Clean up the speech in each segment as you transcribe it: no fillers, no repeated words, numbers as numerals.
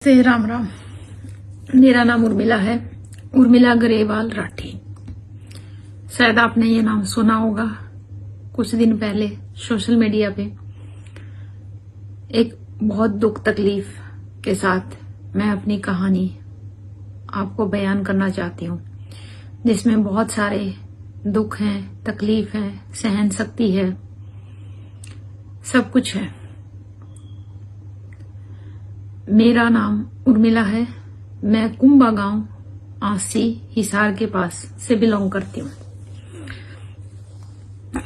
से राम राम। मेरा नाम उर्मिला है, उर्मिला गरेवाल राठी। शायद आपने ये नाम सुना होगा। कुछ दिन पहले सोशल मीडिया पे एक बहुत दुख तकलीफ के साथ मैं अपनी कहानी आपको बयान करना चाहती हूँ, जिसमें बहुत सारे दुख हैं, तकलीफ है, सहन शक्ति है, सब कुछ है। मेरा नाम उर्मिला है। मैं कुंभा गांव आसी हिसार के पास से बिलोंग करती हूँ।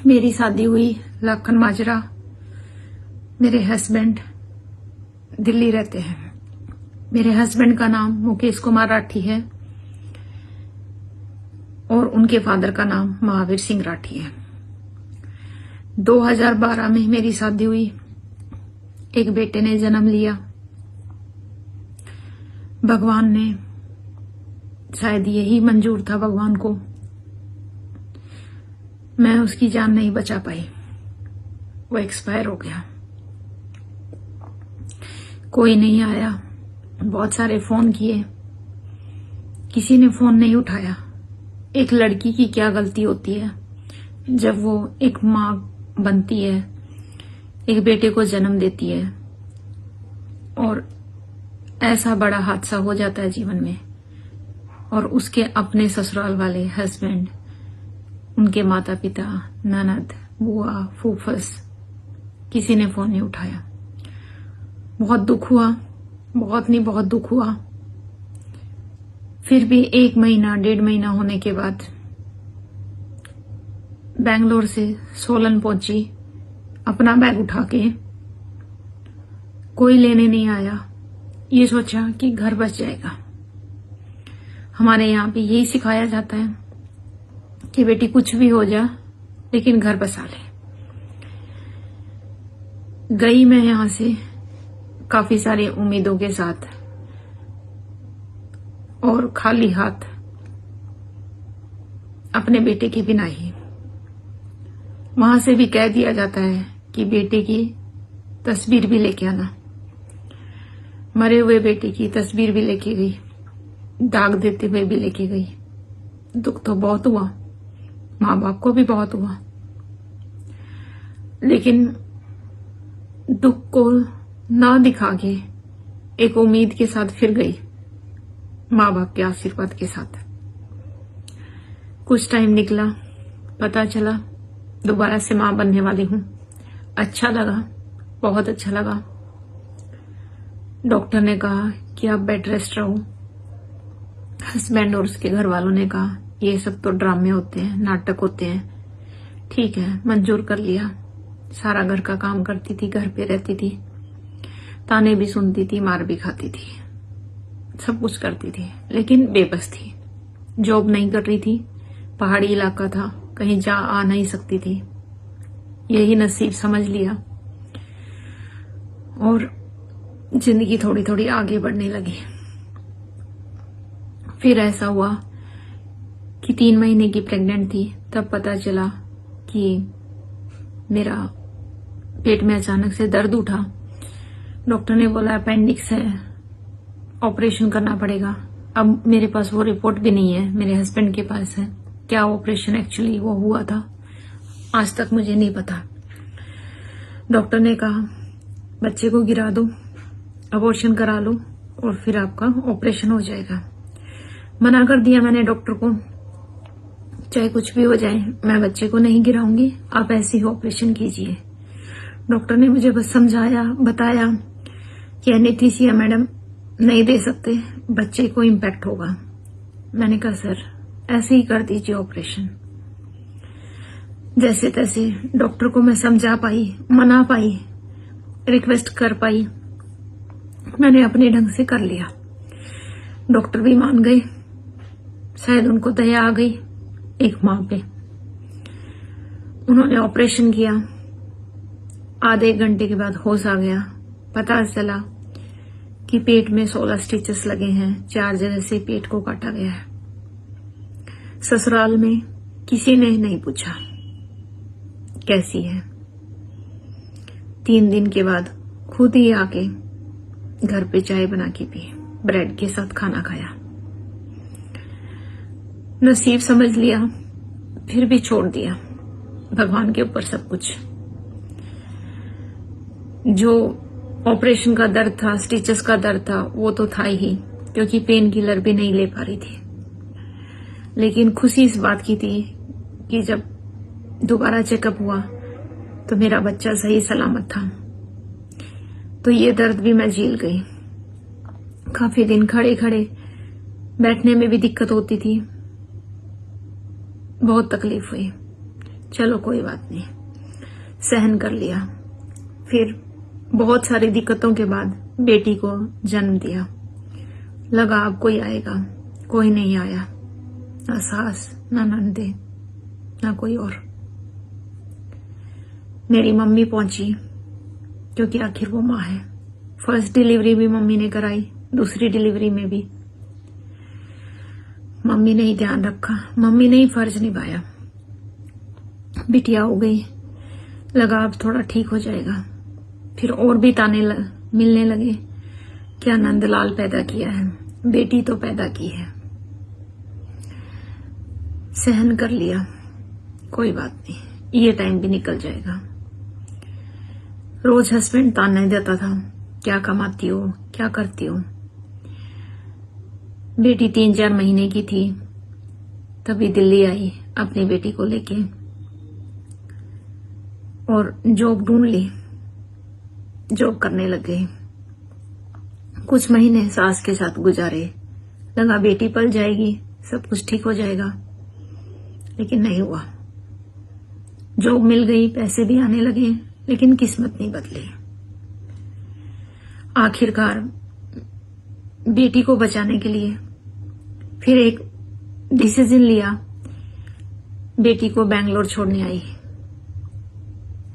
मेरी शादी हुई लाखन माजरा। मेरे हस्बैंड दिल्ली रहते हैं। मेरे हस्बैंड का नाम मुकेश कुमार राठी है और उनके फादर का नाम महावीर सिंह राठी है। 2012 में मेरी शादी हुई। एक बेटे ने जन्म लिया। भगवान ने, शायद यही मंजूर था भगवान को, मैं उसकी जान नहीं बचा पाई। वो एक्सपायर हो गया। कोई नहीं आया। बहुत सारे फोन किए, किसी ने फोन नहीं उठाया। एक लड़की की क्या गलती होती है जब वो एक माँ बनती है, एक बेटे को जन्म देती है और ऐसा बड़ा हादसा हो जाता है जीवन में, और उसके अपने ससुराल वाले हस्बैंड, उनके माता पिता, ननद, बुआ, फूफस, किसी ने फोन नहीं उठाया। बहुत दुख हुआ, बहुत नहीं बहुत दुख हुआ। फिर भी 1 महीना 1.5 महीना होने के बाद बेंगलोर से सोलन पहुंची अपना बैग उठा के। कोई लेने नहीं आया। ये सोचा कि घर बच जाएगा। हमारे यहाँ पे यही सिखाया जाता है कि बेटी कुछ भी हो जा लेकिन घर बसा ले। गई मैं यहाँ से काफी सारी उम्मीदों के साथ और खाली हाथ, अपने बेटे के बिना ही। वहां से भी कह दिया जाता है कि बेटे की तस्वीर भी लेके आना। मरे हुए बेटे की तस्वीर भी लेके गई, दाग देते हुए भी लेके गई। दुख तो बहुत हुआ, माँ बाप को भी बहुत हुआ, लेकिन दुख को ना दिखा के एक उम्मीद के साथ फिर गई, माँ बाप के आशीर्वाद के साथ। कुछ टाइम निकला, पता चला दोबारा से माँ बनने वाली हूँ। अच्छा लगा, बहुत अच्छा लगा। डॉक्टर ने कहा कि आप बेड रेस्ट रहो। हस्बैंड और उसके घर वालों ने कहा ये सब तो ड्रामे होते हैं, नाटक होते हैं। ठीक है, मंजूर कर लिया। सारा घर का काम करती थी, घर पे रहती थी, ताने भी सुनती थी, मार भी खाती थी, सब कुछ करती थी, लेकिन बेबस थी। जॉब नहीं कर रही थी, पहाड़ी इलाका था, कहीं जा आ नहीं सकती थी। यही नसीब समझ लिया और जिंदगी थोड़ी थोड़ी आगे बढ़ने लगी। फिर ऐसा हुआ कि 3 महीने की प्रेग्नेंट थी, तब पता चला कि मेरा पेट में अचानक से दर्द उठा। डॉक्टर ने बोला अपेंडिक्स है, ऑपरेशन करना पड़ेगा। अब मेरे पास वो रिपोर्ट भी नहीं है, मेरे हस्बैंड के पास है। क्या ऑपरेशन एक्चुअली वो हुआ था आज तक मुझे नहीं पता। डॉक्टर ने कहा बच्चे को गिरा दो, अबॉर्शन करा लो और फिर आपका ऑपरेशन हो जाएगा। मना कर दिया मैंने डॉक्टर को, चाहे कुछ भी हो जाए मैं बच्चे को नहीं गिराऊंगी, आप ऐसे ही ऑपरेशन कीजिए। डॉक्टर ने मुझे बस समझाया, बताया कि एनेस्थीसिया मैडम नहीं दे सकते, बच्चे को इम्पैक्ट होगा। मैंने कहा सर ऐसे ही कर दीजिए ऑपरेशन। जैसे तैसे डॉक्टर को मैं समझा पाई, मना पाई, रिक्वेस्ट कर पाई, मैंने अपने ढंग से कर लिया। डॉक्टर भी मान गए, शायद उनको दया आ गई एक माँ पे। उन्होंने ऑपरेशन किया। आधे 1 घंटे के बाद होश आ गया। पता चला कि पेट में 16 स्टिचेस लगे हैं, 4 जगह से पेट को काटा गया है। ससुराल में किसी ने नहीं पूछा कैसी है। 3 दिन के बाद खुद ही आके घर पे चाय बना के पी, ब्रेड के साथ खाना खाया। नसीब समझ लिया, फिर भी छोड़ दिया भगवान के ऊपर सब कुछ। जो ऑपरेशन का दर्द था, स्टिचेस का दर्द था, वो तो था ही, क्योंकि पेन किलर भी नहीं ले पा रही थी। लेकिन खुशी इस बात की थी कि जब दोबारा चेकअप हुआ तो मेरा बच्चा सही सलामत था। तो ये दर्द भी मैं झेल गई। काफी दिन खड़े खड़े बैठने में भी दिक्कत होती थी, बहुत तकलीफ हुई। चलो कोई बात नहीं, सहन कर लिया। फिर बहुत सारी दिक्कतों के बाद बेटी को जन्म दिया। लगा अब कोई आएगा, कोई नहीं आया, ना सास ना नंदे ना कोई और। मेरी मम्मी पहुंची, क्योंकि आखिर वो माँ है। फर्स्ट डिलीवरी भी मम्मी ने कराई, दूसरी डिलीवरी में भी मम्मी ने ही ध्यान रखा, मम्मी ने ही फर्ज निभाया। बिटिया हो गई, लगा अब थोड़ा ठीक हो जाएगा। फिर और भी ताने मिलने लगे, क्या नंदलाल पैदा किया है, बेटी तो पैदा की है। सहन कर लिया, कोई बात नहीं, ये टाइम भी निकल जाएगा। रोज हस्बैंड ताने देता था, क्या कमाती हो, क्या करती हो। बेटी 3-4 महीने की थी तभी दिल्ली आई अपनी बेटी को लेके और जॉब ढूंढ ली, जॉब करने लग गई। कुछ महीने सास के साथ गुजारे, लगा बेटी पल जाएगी, सब कुछ ठीक हो जाएगा, लेकिन नहीं हुआ। जॉब मिल गई, पैसे भी आने लगे, लेकिन किस्मत नहीं बदली। आखिरकार बेटी को बचाने के लिए फिर एक डिसीजन लिया, बेटी को बेंगलोर छोड़ने आई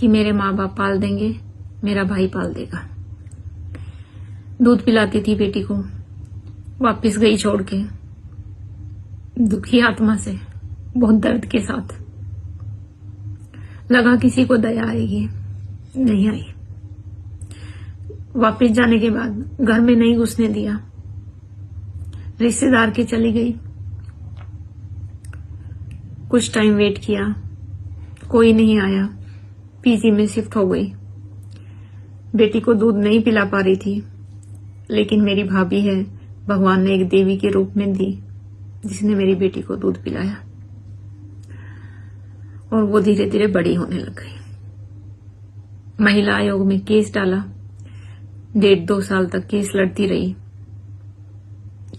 कि मेरे माँ बाप पाल देंगे, मेरा भाई पाल देगा। दूध पिलाती थी बेटी को, वापस गई छोड़ के, दुखी आत्मा से, बहुत दर्द के साथ। लगा किसी को दया आएगी, नहीं आई। वापस जाने के बाद घर में नहीं घुसने दिया, रिश्तेदार के चली गई। कुछ टाइम वेट किया, कोई नहीं आया, पीजी में शिफ्ट हो गई। बेटी को दूध नहीं पिला पा रही थी, लेकिन मेरी भाभी है, भगवान ने एक देवी के रूप में दी, जिसने मेरी बेटी को दूध पिलाया और वो धीरे धीरे बड़ी होने लग गई। महिला आयोग में केस डाला, 1.5-2 साल तक केस लड़ती रही,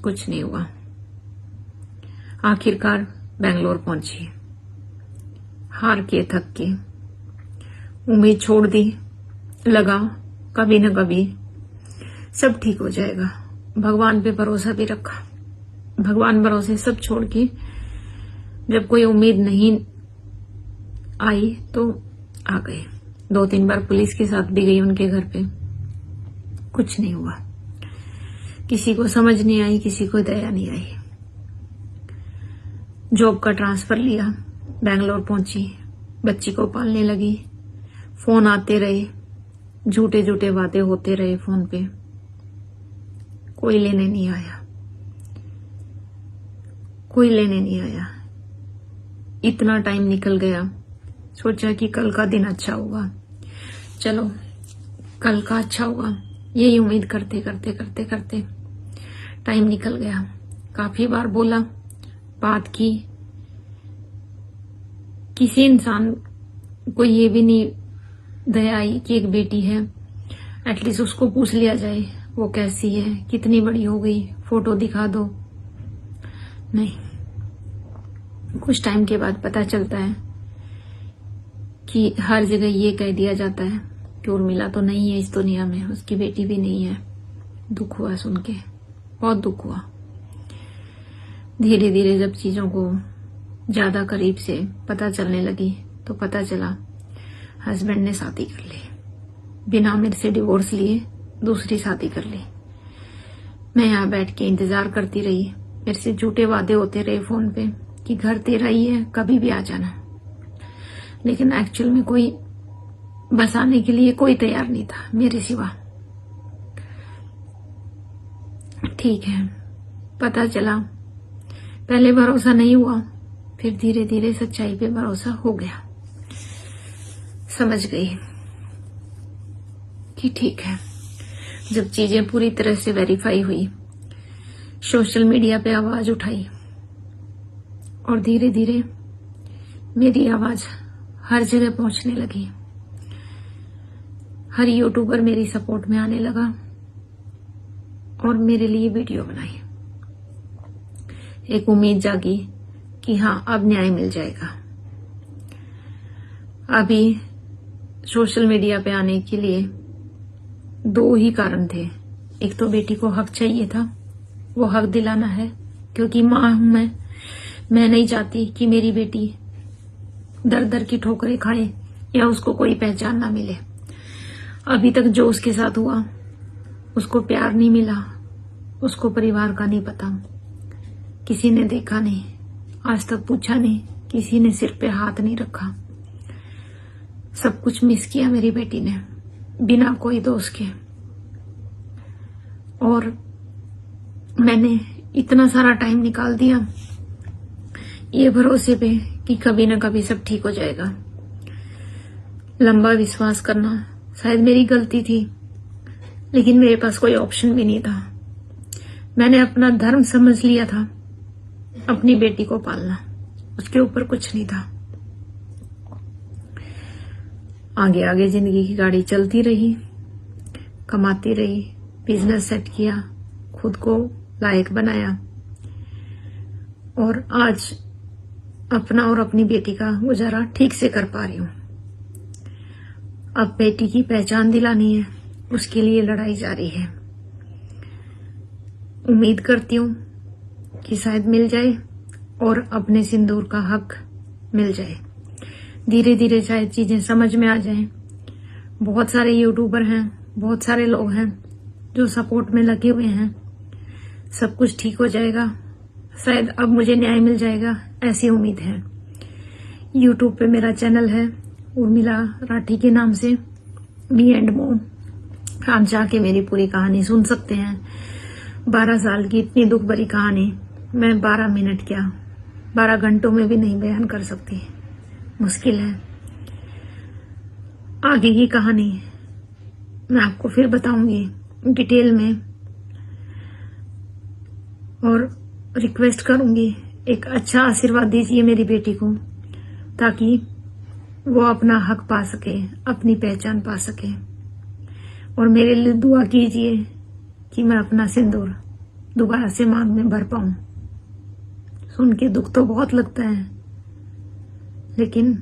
कुछ नहीं हुआ। आखिरकार बेंगलोर पहुंची, हार के थक के, उम्मीद छोड़ दी। लगा कभी न कभी सब ठीक हो जाएगा, भगवान पे भरोसा भी रखा। भगवान भरोसे सब छोड़ के जब कोई उम्मीद नहीं आई तो आ गए। 2-3 बार पुलिस के साथ भी गई उनके घर पे, कुछ नहीं हुआ। किसी को समझ नहीं आई, किसी को दया नहीं आई। जॉब का ट्रांसफर लिया, बेंगलोर पहुंची, बच्ची को पालने लगी। फोन आते रहे, झूठे झूठे वादे होते रहे फोन पे, कोई लेने नहीं आया, कोई लेने नहीं आया। इतना टाइम निकल गया, सोचा कि कल का दिन अच्छा होगा, चलो कल का अच्छा होगा, यही उम्मीद करते करते करते करते टाइम निकल गया। काफी बार बोला, बात की, किसी इंसान को ये भी नहीं दया आई कि एक बेटी है, एटलीस्ट उसको पूछ लिया जाए वो कैसी है, कितनी बड़ी हो गई, फोटो दिखा दो। नहीं, कुछ टाइम के बाद पता चलता है कि हर जगह ये कह दिया जाता है कि उर्मिला तो नहीं है इस दुनिया में, उसकी बेटी भी नहीं है। दुख हुआ सुन के, बहुत दुख हुआ। धीरे धीरे जब चीजों को ज्यादा करीब से पता चलने लगी तो पता चला हस्बैंड ने शादी कर ली, बिना मेरे से डिवोर्स लिए दूसरी शादी कर ली। मैं यहाँ बैठ के इंतजार करती रही, मेरे से झूठे वादे होते रहे फोन पे कि घर तेरा ही है, कभी भी आ जाना, लेकिन एक्चुअल में कोई बसाने के लिए कोई तैयार नहीं था मेरे सिवा। ठीक है। पता चला, पहले भरोसा नहीं हुआ, फिर धीरे धीरे सच्चाई पे भरोसा हो गया। समझ गई कि ठीक है। जब चीजें पूरी तरह से वेरीफाई हुई, सोशल मीडिया पे आवाज उठाई और धीरे धीरे मेरी आवाज हर जगह पहुंचने लगी। हर यूट्यूबर मेरी सपोर्ट में आने लगा और मेरे लिए वीडियो बनाई। एक उम्मीद जागी कि हाँ, अब न्याय मिल जाएगा। अभी सोशल मीडिया पे आने के लिए 2 ही कारण थे। एक तो बेटी को हक चाहिए था, वो हक दिलाना है, क्योंकि मां हूं मैं नहीं चाहती कि मेरी बेटी दर दर की ठोकरें खाए या उसको कोई पहचान ना मिले। अभी तक जो उसके साथ हुआ, उसको प्यार नहीं मिला, उसको परिवार का नहीं पता, किसी ने देखा नहीं, आज तक पूछा नहीं, किसी ने सिर पे हाथ नहीं रखा। सब कुछ मिस किया मेरी बेटी ने, बिना कोई दोष के। और मैंने इतना सारा टाइम निकाल दिया ये भरोसे पे कि कभी ना कभी सब ठीक हो जाएगा। लंबा विश्वास करना शायद मेरी गलती थी, लेकिन मेरे पास कोई ऑप्शन भी नहीं था। मैंने अपना धर्म समझ लिया था अपनी बेटी को पालना, उसके ऊपर कुछ नहीं था। आगे आगे जिंदगी की गाड़ी चलती रही, कमाती रही, बिजनेस सेट किया, खुद को लायक बनाया और आज अपना और अपनी बेटी का गुजारा ठीक से कर पा रही हूं। अब बेटी की पहचान दिलानी है, उसके लिए लड़ाई जारी है। उम्मीद करती हूं कि शायद मिल जाए और अपने सिंदूर का हक मिल जाए। धीरे धीरे शायद चीजें समझ में आ जाएं। बहुत सारे यूट्यूबर हैं, बहुत सारे लोग हैं जो सपोर्ट में लगे हुए हैं। सब कुछ ठीक हो जाएगा, शायद अब मुझे न्याय मिल जाएगा, ऐसी उम्मीद है। यूट्यूब पे मेरा चैनल है उर्मिला राठी के नाम से, मी एंड मोम। आप जाके मेरी पूरी कहानी सुन सकते हैं। 12 साल की इतनी दुख भरी कहानी मैं 12 मिनट क्या 12 घंटों में भी नहीं बयान कर सकती, मुश्किल है। आगे की कहानी मैं आपको फिर बताऊंगी डिटेल में, और रिक्वेस्ट करूंगी एक अच्छा आशीर्वाद दीजिए मेरी बेटी को, ताकि वो अपना हक पा सके, अपनी पहचान पा सके। और मेरे लिए दुआ कीजिए कि मैं अपना सिंदूर दोबारा से मांग में भर पाऊं। सुन के दुख तो बहुत लगता है, लेकिन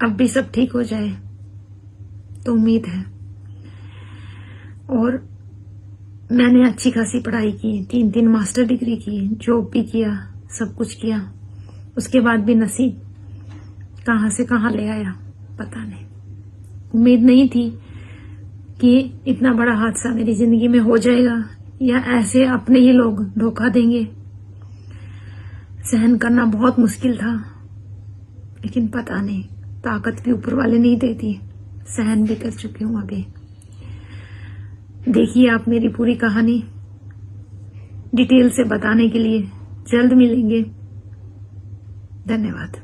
अब भी सब ठीक हो जाए तो उम्मीद है। और मैंने अच्छी खासी पढ़ाई की, 3 मास्टर डिग्री की, जॉब भी किया, सब कुछ किया, उसके बाद भी नसीब कहां से कहां ले आया पता नहीं। उम्मीद नहीं थी कि इतना बड़ा हादसा मेरी जिंदगी में हो जाएगा, या ऐसे अपने ही लोग धोखा देंगे। सहन करना बहुत मुश्किल था, लेकिन पता नहीं, ताकत भी ऊपर वाले नहीं देती, सहन भी कर चुकी हूं। अभी देखिए आप मेरी पूरी कहानी, डिटेल से बताने के लिए जल्द मिलेंगे। धन्यवाद।